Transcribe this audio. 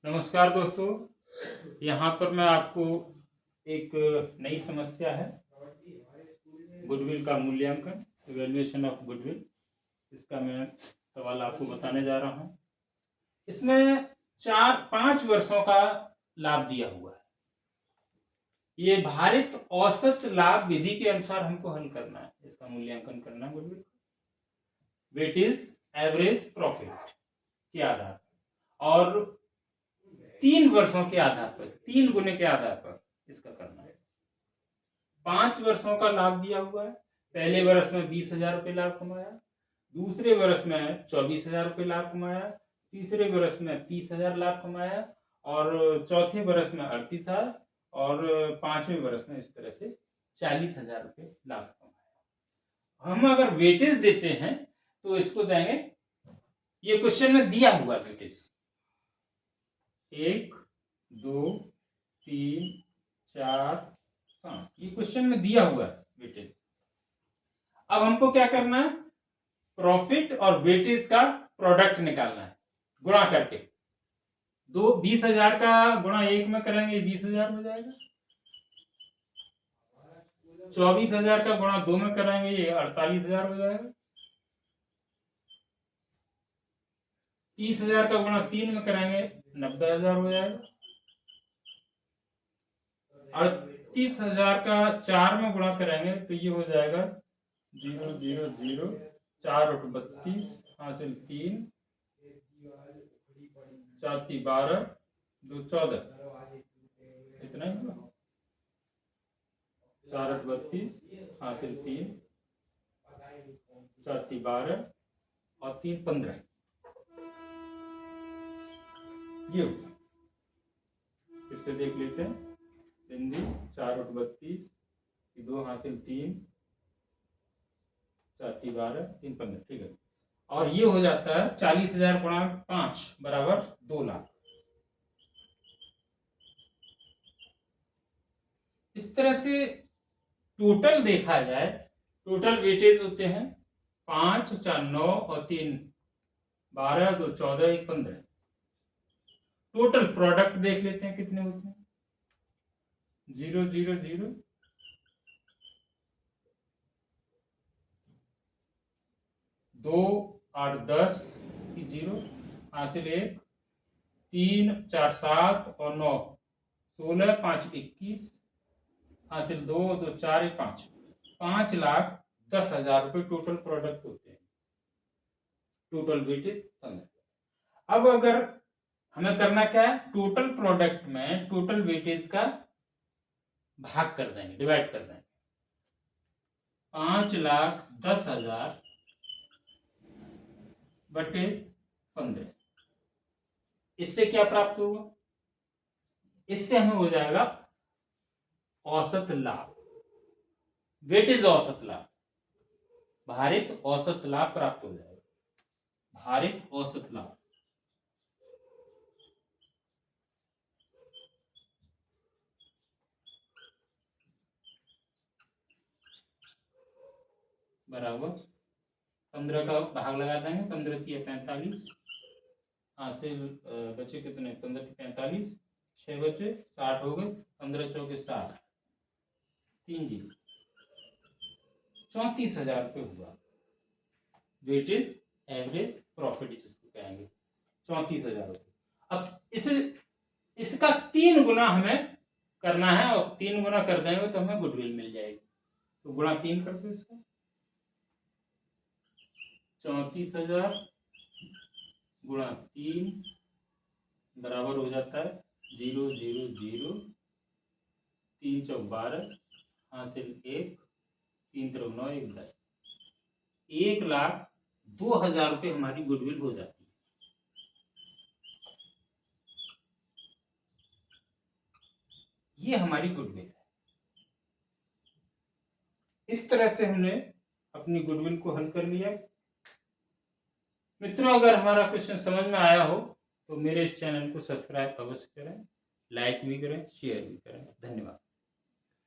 नमस्कार दोस्तों, यहाँ पर मैं आपको एक नई समस्या है गुडविल का मूल्यांकन, इवैल्यूएशन ऑफ गुडविल, इसका मैं सवाल आपको बताने जा रहा हूँ। इसमें 4-5 वर्षों का लाभ दिया हुआ है। ये भारित औसत लाभ विधि के अनुसार हमको हल करना है, इसका मूल्यांकन करना है गुडविल। वेटेज एवरेज प्रॉफिट के आधार पर और 3 वर्षों के आधार पर, 3 गुने के आधार पर इसका करना है। 5 वर्षों का लाभ दिया हुआ है। पहले वर्ष में 20,000 रुपये लाभ कमाया, दूसरे वर्ष में 24,000 रुपये लाभ कमाया, तीसरे वर्ष में 30,000 लाभ कमाया और चौथे वर्ष में 38,000 और 5वें वर्ष में इस तरह से 40,000 रुपये लाभ कमाया। हम अगर वेटेज देते हैं तो इसको देंगे, ये क्वेश्चन में दिया हुआ वेटेज 1, 2, 3, 4, 5, ये क्वेश्चन में दिया हुआ है वेटेज। अब हमको क्या करना है, प्रॉफिट और वेटेज का प्रोडक्ट निकालना है गुणा करके। 20,000 का गुणा 1 में करेंगे 20,000 हो जाएगा, 24,000 का गुणा 2 में करेंगे ये 48,000 हो जाएगा, 30,000 का गुणा 3 में करेंगे 90,000 हो जाएगा, 38,000 का 4 में गुणा करेंगे तो ये हो जाएगा 0 0 0 4 8 32 हासिल 3 4 3 12 2 14, इतना ही हुआ। 4 8 32 हासिल 3 4 3 12 और 3 15, ये होता है। फिर से देख लेते हैं। बिंदु 4 8 32 2 हासिल 3 4 3 12 3 15, ठीक है। और ये हो जाता है 40,000 गुणा 5 बराबर 2 लाख। इस तरह से टोटल देखा जाए, टोटल वेटेज होते हैं 5 4 9 और 3 12 2 14 1 15। टोटल प्रोडक्ट देख लेते हैं कितने होते हैं, 0 0 0 2 8 10 0 हासिल 1 3 4 7 और 9 16 5 21 हासिल 2 2 4 5, 5,10,000 रुपये टोटल प्रोडक्ट होते हैं। Total weightage 15। अब अगर हमें करना क्या है, टोटल प्रोडक्ट में टोटल वेटेज का भाग कर देंगे, डिवाइड कर देंगे। 5,10,000 बटे 15, इससे क्या प्राप्त होगा, इससे हमें हो जाएगा औसत लाभ, वेटेज औसत लाभ, भारित औसत लाभ प्राप्त हो जाएगा। भारित औसत लाभ बराबर 15 का भाग लगा देंगे, 15 की 45 हासिल बचे कितने, 15 की 45 6 बचे 60 हो गए, 15 चौके 60 3 जी 34,000 रुपये हुआ। वेटेज एवरेज प्रॉफिट जिसको कहेंगे 34,000 रुपये। अब इसका 3 गुना हमें करना है और 3 गुना कर देंगे तो हमें गुडविल मिल जाएगी। तो गुणा 3 कर दो इसका, 34,000 गुणा 3 बराबर हो जाता है 0 0 0 3 चौक 12 हासिल 1 3 3 9 1 10, 1,02,000 रुपये हमारी गुडविल हो जाती है। ये हमारी गुडविल है। इस तरह से हमने अपनी गुडविल को हल कर लिया। मित्रों, अगर हमारा क्वेश्चन समझ में आया हो तो मेरे इस चैनल को सब्सक्राइब अवश्य करें, लाइक भी करें, शेयर भी करें। धन्यवाद।